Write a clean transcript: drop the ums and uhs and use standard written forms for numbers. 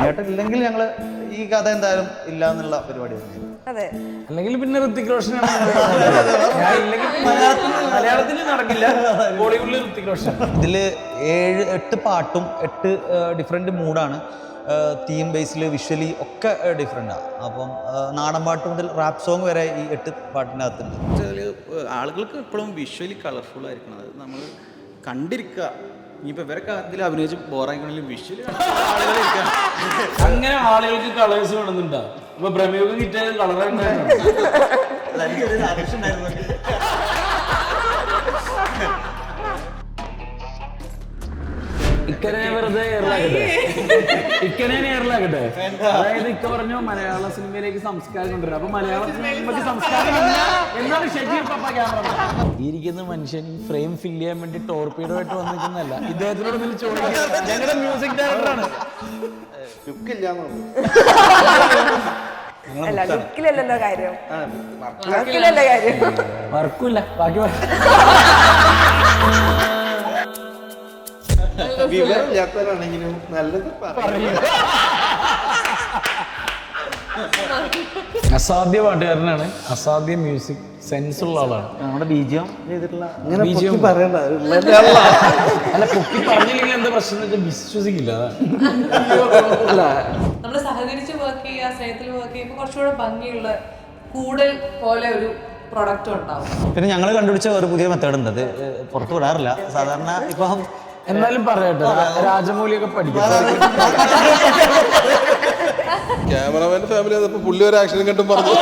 മോഹിനിയാട്ടം ഇല്ലെങ്കിൽ ഞങ്ങൾ ഈ കഥ എന്തായാലും ഇല്ല എന്നുള്ള പരിപാടി തന്നെയാണ്. അതെ, അല്ലെങ്കിൽ പിന്നെ ഋത്തിക് റോഷൻ മലയാളത്തിൽ നടക്കില്ല, ബോളിവുഡിൽ ഋത്തിക് റോഷൻ. ഇതിൽ 7-8 പാട്ടും 8 ഡിഫറെൻറ്റ് മൂഡാണ്. തീം ബേസിൽ വിഷ്വലി ഒക്കെ ഡിഫറെൻ്റാണ്. അപ്പം നാടൻ പാട്ട് മുതൽ റാപ്പ് സോങ് വരെ ഈ 8 പാട്ടിൻ്റെ അകത്തുണ്ട്. ആളുകൾക്ക് എപ്പോഴും വിഷ്വലി കളർഫുൾ ആയിരിക്കണം. അത് നമ്മൾ കണ്ടിരിക്കുക. ഇനിയിപ്പോൾ ഇവരൊക്കെ അതിൽ അഭിനയിച്ച് ബോറായിക്കണമെങ്കിലും വിഷ്വലി അങ്ങനെ ആളുകൾക്ക് കളേഴ്സ് വേണമെന്നുണ്ടോ? ഇപ്പൊ പ്രമേഹം കിട്ടിയത് കളറായിട്ടുണ്ടായിരുന്നു. ഇക്കനെ വെറുതെ എയറിലാകട്ടെ. അതായത് ഇക്ക പറഞ്ഞു മലയാള സിനിമയിലേക്ക് സംസ്കാരം കൊണ്ടുവരാം. അപ്പൊ മലയാള സിനിമയ്ക്ക് സംസ്കാരം എന്താണ് ഷജീർ പപ്പ ക്യാമറ. ഇരിക്കുന്ന മനുഷ്യൻ ഫ്രെയിം ഫില്ല് ചെയ്യാൻ വേണ്ടി ടോർപീഡോ ആയിട്ട് വന്നിരിക്കുന്നതല്ല. ഇദ്ദേഹത്തിനോട് ഒന്നും ചോദിക്കാം. ഞങ്ങളുടെ മ്യൂസിക് ഡയറക്ടറാണ്. അല്ല ലുക്കിലല്ലല്ലോ കാര്യം, വർക്കിലല്ലേ കാര്യം. വർക്കുമില്ല, ബാക്കി വിവരമില്ലാത്തവരാണെങ്കിലും നല്ലത് അസാധ്യ പാട്ടുകാരനാണ്, അസാധ്യ മ്യൂസിക് സെൻസ് ഉള്ള ആളാണ്. നമ്മുടെ ബീജിയം ചെയ്തിട്ടുള്ള അല്ല പൊക്കി പറഞ്ഞില്ലെങ്കിൽ എന്താ പ്രശ്നം എന്ന് വെച്ചാൽ വിശ്വസിക്കില്ല. നമ്മൾ സഹകരിച്ച് വർക്ക് ചെയ്യുക, സ്നേഹത്തിൽ വർക്ക് ചെയ്യുമ്പോൾ കുറച്ചുകൂടെ ഭംഗിയുള്ള കൂടുതൽ പോലെ ഒരു പ്രൊഡക്റ്റ് ഉണ്ടാവും. പിന്നെ ഞങ്ങൾ കണ്ടുപിടിച്ച ഒരു പുതിയ മെത്തേഡ് ഉണ്ട്. അത് പുറത്തു വിടാറില്ല സാധാരണ. ഇപ്പം എന്നാലും പറയട്ടെ, രാജമൗലിയൊക്കെ പഠിക്കും. ക്യാമറമാന്റെ ഫാമിലി പുള്ളി ഒരു ആക്ഷൻ കണ്ടും പറഞ്ഞു